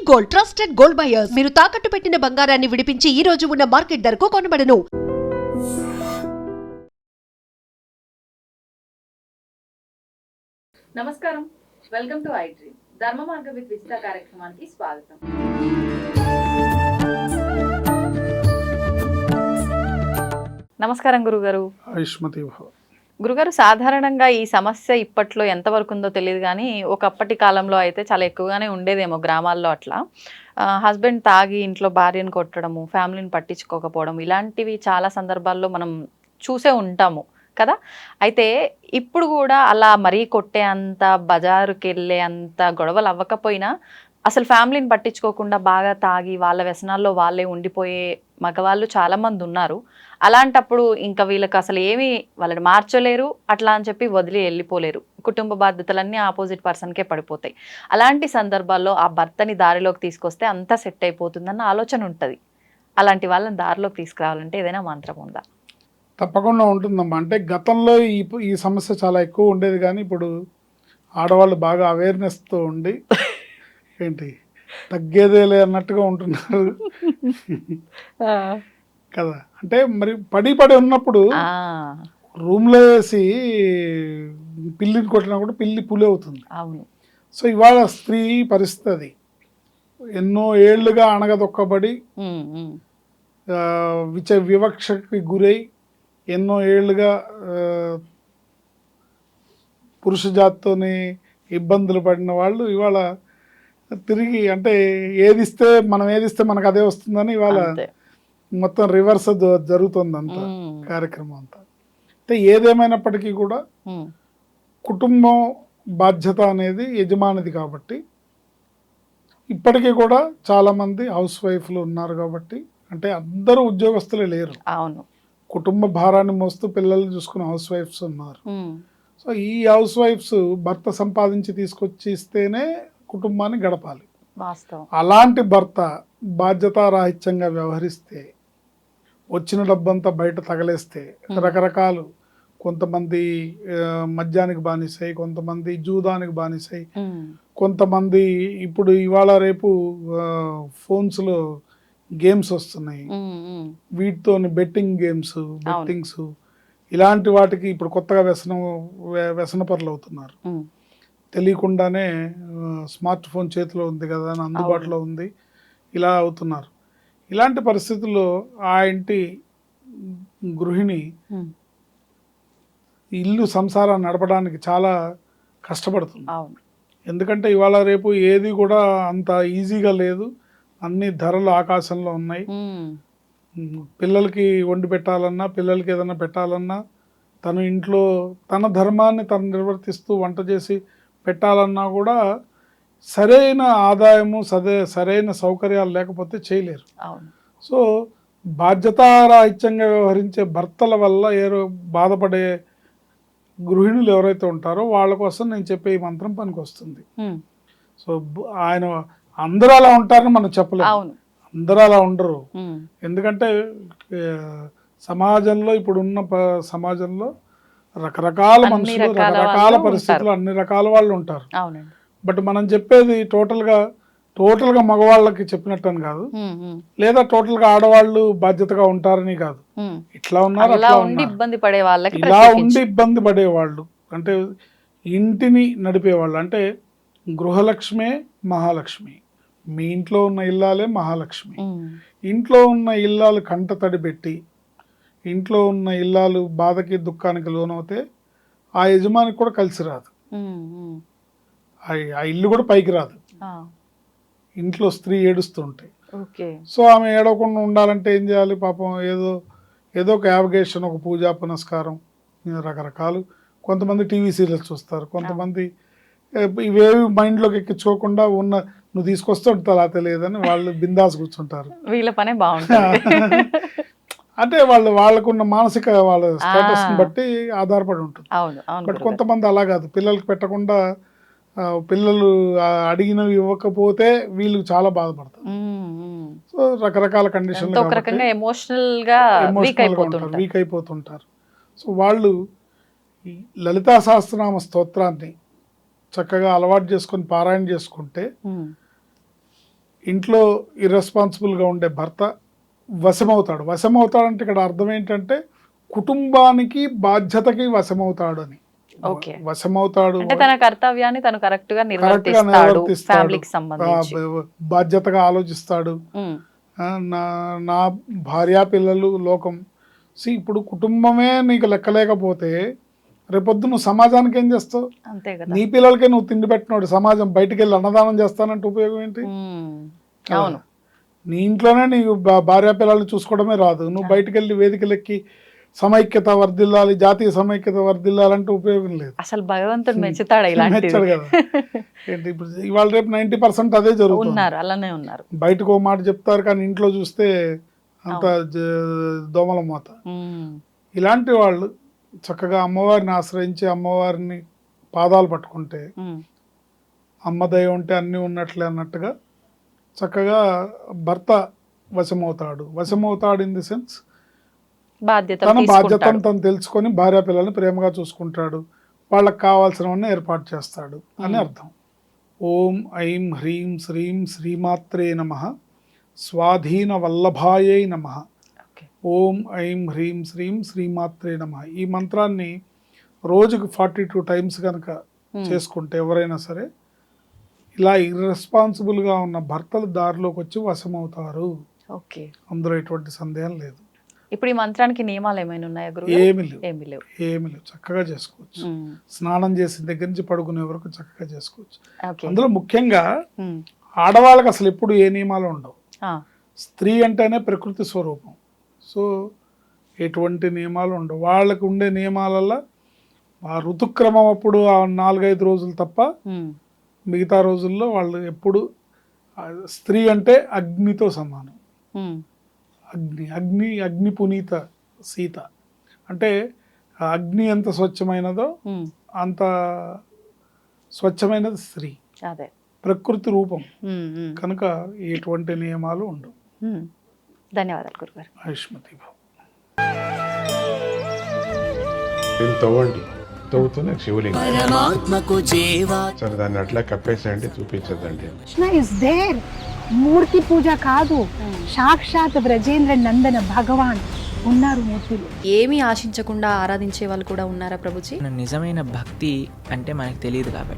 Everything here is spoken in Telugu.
Gold, trusted gold buyers. మీరు తాకట్టు పెట్టిన బంగారాన్ని విడిపించి ఈ రోజు ఉన్న మార్కెట్ ధరకు కొనబడను. నమస్కారం, వెల్కమ్ టు ఐ డ్రీమ్. ధర్మ మార్గ విత్ విజిత కార్యక్రమానికి స్వాగతం. నమస్కారం గురుగారు. గురుగారు, సాధారణంగా ఈ సమస్య ఇప్పట్లో ఎంతవరకు ఉందో తెలియదు కానీ ఒకప్పటి కాలంలో అయితే చాలా ఎక్కువగానే ఉండేదేమో గ్రామాల్లో. అట్లా హస్బెండ్ తాగి ఇంట్లో భార్యను కొట్టడము, ఫ్యామిలీని పట్టించుకోకపోవడం, ఇలాంటివి చాలా సందర్భాల్లో మనం చూసే ఉంటాము కదా. అయితే ఇప్పుడు కూడా అలా మరీ కొట్టే అంత, బజారుకి వెళ్ళే అంత గొడవలు అవ్వకపోయినా అసలు ఫ్యామిలీని పట్టించుకోకుండా బాగా తాగి వాళ్ళ వ్యసనాల్లో వాళ్ళే ఉండిపోయే మగవాళ్ళు చాలామంది ఉన్నారు. అలాంటప్పుడు ఇంకా వీళ్ళకి అసలు ఏమీ వాళ్ళని మార్చలేరు, అట్లా అని చెప్పి వదిలి వెళ్ళిపోలేరు. కుటుంబ బాధ్యతలన్నీ ఆపోజిట్ పర్సన్కే పడిపోతాయి. అలాంటి సందర్భాల్లో ఆ భర్తని దారిలోకి తీసుకొస్తే అంతా సెట్ అయిపోతుందన్న ఆలోచన ఉంటుంది. అలాంటి వాళ్ళని దారిలోకి తీసుకురావాలంటే ఏదైనా మంత్రం ఉందా? తప్పకుండా ఉంటుందమ్మా. అంటే గతంలో ఈ సమస్య చాలా ఎక్కువ ఉండేది, కానీ ఇప్పుడు ఆడవాళ్ళు బాగా అవేర్నెస్తో ఉండి ఏంటి తగ్గేదేలే అన్నట్టుగా ఉంటున్నారు కదా. అంటే మరి పడి ఉన్నప్పుడు రూమ్లో వేసి పిల్లిని కొట్టినా కూడా పిల్లి పులి అవుతుంది. అవును. సో ఇవాళ స్త్రీ పరిస్థితి అది. ఎన్నో ఏళ్లుగా అణగదొక్కబడి వివక్షకి గురై ఎన్నో ఏళ్ళుగా పురుష జాతితోని ఇబ్బందులు పడిన వాళ్ళు ఇవాళ తిరిగి, అంటే ఏదిస్తే మనకు అదే వస్తుందని ఇవాళ మొత్తం రివర్స్ జరుగుతుంది అంత కార్యక్రమం అంతా. అంటే ఏదేమైనప్పటికీ కూడా కుటుంబం బాధ్యత అనేది యజమానిది కాబట్టి ఇప్పటికీ కూడా చాలామంది హౌస్ వైఫ్లు ఉన్నారు కాబట్టి, అంటే అందరూ ఉద్యోగస్తులే లేరు. అవును. కుటుంబ భారాన్ని మోస్తూ పిల్లల్ని చూసుకున్న హౌస్ వైఫ్స్ ఉన్నారు. సో ఈ హౌస్ వైఫ్స్ భర్త సంపాదించి తీసుకొచ్చి ఇస్తేనే కుటుంబాన్ని గడపాలి. అలాంటి భర్త బాధ్యతారాహిత్యంగా వ్యవహరిస్తే, వచ్చిన డబ్బంతా బయట తగలేస్తే, రకరకాలు, కొంతమంది మద్యానికి బానిసై, కొంతమంది జూదానికి బానిసై, కొంతమంది ఇప్పుడు ఇవాళ రేపు ఫోన్స్లో గేమ్స్ వస్తున్నాయి, వీటితో బెట్టింగ్ గేమ్స్, బెట్టింగ్స్, ఇలాంటి వాటికి ఇప్పుడు కొత్తగా వ్యసనపరులు అవుతున్నారు. తెలియకుండానే స్మార్ట్ ఫోన్ చేతిలో ఉంది కదా అని అందుబాటులో ఉంది, ఇలా అవుతున్నారు. ఇలాంటి పరిస్థితుల్లో ఆ ఇంటి గృహిణి ఇల్లు సంసారాన్ని నడపడానికి చాలా కష్టపడుతుంది. ఎందుకంటే ఇవాళ రేపు ఏది కూడా అంత ఈజీగా లేదు. అన్ని ధరలు ఆకాశంలో ఉన్నాయి. పిల్లలకి వండి పెట్టాలన్నా, పిల్లలకి ఏదైనా పెట్టాలన్నా, తను ఇంట్లో తన ధర్మాన్ని తను నిర్వర్తిస్తూ వంట చేసి పెట్టాలన్నా కూడా సరైన ఆదాయము, సరైన సౌకర్యాలు లేకపోతే చేయలేరు. సో బాధ్యతారాహిత్యంగా వ్యవహరించే భర్తల వల్ల బాధపడే గృహిణులు ఎవరైతే ఉంటారో వాళ్ళ కోసం నేను చెప్పే ఈ మంత్రం పనికి వస్తుంది. సో అందరూ అలా ఉంటారని మనం చెప్పలేము. అందరూ అలా ఉండరు. ఎందుకంటే సమాజంలో, ఇప్పుడున్న సమాజంలో రకరకాల మనుషులు, రకరకాల పరిస్థితులు, అన్ని రకాల వాళ్ళు ఉంటారు. బట్ మనం చెప్పేది టోటల్గా మగవాళ్ళకి చెప్పినట్టు అని కాదు, లేదా టోటల్గా ఆడవాళ్ళు బాధ్యతగా ఉంటారని కాదు. ఇట్లా ఉన్నారు, అట్లా ఉన్నారు. ఇలా ఉండి ఇబ్బంది పడేవాళ్ళు, అంటే ఇంటిని నడిపేవాళ్ళు, అంటే గృహలక్ష్మే మహాలక్ష్మి. మీ ఇంట్లో ఉన్న ఇల్లాలే మహాలక్ష్మి. ఇంట్లో ఉన్న ఇల్లాలు కంట తడి పెట్టి, ఇంట్లో ఉన్న ఇల్లాలు బాధకి దుఃఖానికి లోనవుతే ఆ యజమానికి కూడా కలిసి రాదు, ఆ ఇల్లు కూడా పైకి రాదు. ఇంట్లో స్త్రీ ఏడుస్తుంటాయి. సో ఆమె ఏడవకుండా ఉండాలంటే ఏం చేయాలి? పాపం ఏదో ఒక యావగేషన్, ఒక పూజా పునస్కారం, రకరకాలు. కొంతమంది టీవీ సీరియల్స్ చూస్తారు, కొంతమంది ఇవేవి మైండ్లోకి ఎక్కించుకోకుండా నువ్వు తీసుకొస్తే ఉంటుందా తెలియదని వాళ్ళు బిందాస్ కూర్చుంటారు. వీళ్ళ పనే బాగుంటుంది. అంటే వాళ్ళకున్న మానసిక వాళ్ళ స్టేటస్ని బట్టి ఆధారపడి ఉంటుంది. బట్ కొంతమంది అలా కాదు, పిల్లలకి పెట్టకుండా పిల్లలు అడిగినవి ఇవ్వకపోతే వీళ్ళు చాలా బాధపడతారు. సో రకరకాల కండిషన్లు వీక్ అయిపోతుంటారు. సో వాళ్ళు లలితా సహస్రనామ స్తోత్రాన్ని చక్కగా అలవాటు చేసుకొని పారాయణ చేసుకుంటే ఇంట్లో ఇర్రెస్పాన్సిబుల్గా ఉండే భర్త వశమవుతాడు. వశమవుతాడంటే ఇక్కడ అర్థం ఏంటంటే కుటుంబానికి బాధ్యతకి వశమవుతాడు అని. ఓకే. వశమవుతాడు అంటే తన కర్తవ్యాన్ని తను కరెక్ట్ గా కరెక్ట్గా నిర్వర్తిస్తాడు, నిర్వర్తిస్తాడు, ఫ్యామిలీకి సంబంధించి. బాధ్యతగా ఆలోచిస్తాడు. నా నా భార్య పిల్లలు లోకం. ఇప్పుడు కుటుంబమే నీకు లెక్కలేకపోతే రేపొద్దు నువ్వు సమాజానికి ఏం చేస్తావు? అంతే కదా. నీ పిల్లలకే నువ్వు తిండి పెట్టినోడు సమాజం బయటికి వెళ్ళి అన్నదానం చేస్తానంటే ఉపయోగం ఏంటి? అవును. నీ ఇంట్లోనే నీకు భార్య పిల్లల్ని చూసుకోవడమే రాదు, నువ్వు బయటికి వెళ్ళి వేదికలెక్కి సమైక్యత వర్ధిల్లాలి, జాతీయ సమైక్యత వర్ధిల్లాలంటే ఉపయోగం లేదు. అసలు భగవంతుడు మెచ్చుతాడా ఇలాంటివి? మెచ్చాడు కదా. ఏంటి ఇప్పుడు ఇవాళ రేపు 90% అదే జరుగుతుంది. ఉన్నారు, అలానే ఉన్నారు. బయటకు ఓ మాట చెప్తారు కానీ ఇంట్లో చూస్తే అంత దోమల మూత. ఇలాంటి వాళ్ళు చక్కగా అమ్మవారిని ఆశ్రయించి అమ్మవారిని పాదాలు పట్టుకుంటే అమ్మ దయ ఉంటే అన్నీ ఉన్నట్లే అన్నట్టుగా చక్కగా భర్త వశమవుతాడు ఇన్ ది సెన్స్ తన బాధ్యతను తను తెలుసుకొని భార్య పిల్లల్ని ప్రేమగా చూసుకుంటాడు, వాళ్ళకి కావాల్సినవన్నీ ఏర్పాటు చేస్తాడు అని అర్థం. ఓం ఐం హ్రీం శ్రీం శ్రీమాత్రే నమః స్వాధీన వల్లభాయై నమః. ఓం ఐం హ్రీం శ్రీం శ్రీమాత్రే నమః. ఈ మంత్రాన్ని రోజుకు 42 టైమ్స్ కనుక చేసుకుంటే ఎవరైనా సరే ఇలా ఇర్రెస్పాన్సిబుల్గా ఉన్న భర్తలు దారిలోకి వచ్చి వశమవుతారు. ఓకే, అందులో ఎటువంటి సందేహం లేదు. ఇప్పుడు ఈ మంత్రానికి నియమాలు ఏమైనా ఉన్నాయా గురు? ఏమి లేవు. చక్కగా చేసుకోవచ్చు. స్నానం చేసిన దగ్గర నుంచి పడుకునే వరకు చక్కగా చేసుకోవచ్చు. అందులో ముఖ్యంగా ఆడవాళ్ళకి అసలు ఎప్పుడు ఏ నియమాలు ఉండవు. స్త్రీ అంటేనే ప్రకృతి స్వరూపం. సో ఎటువంటి నియమాలు ఉండవు. వాళ్ళకు ఉండే నియమాలలో ఆ ఋతుక్రమం అప్పుడు ఆ 4-5 రోజులు తప్ప మిగతా రోజుల్లో వాళ్ళు ఎప్పుడు స్త్రీ అంటే అగ్నితో సమానం. అగ్ని పునీత సీత అంటే అగ్ని ఎంత స్వచ్ఛమైనదో అంత స్వచ్ఛమైనది స్త్రీ, అదే ప్రకృతి రూపం కనుక ఎటువంటి నియమాలు ఉండవు. ధన్యవాదాలు గురుగారు. ఆయుష్మతి భవ. తవ్వండి, తవ్వుతూనే శివలింగం సరే దాన్ని అట్లా కప్పేసేయండి, చూపించదండి. మూర్తి పూజ కాదు, సాక్షాత్ బ్రజేంద్ర నందన భగవాన్ ఉన్నారు మూర్తులు. ఏమీ ఆశించకుండా ఆరాధించే వాళ్ళు కూడా ఉన్నారా ప్రభుజీ? నిజమైన భక్తి అంటే మనకు తెలియదు కాబట్టి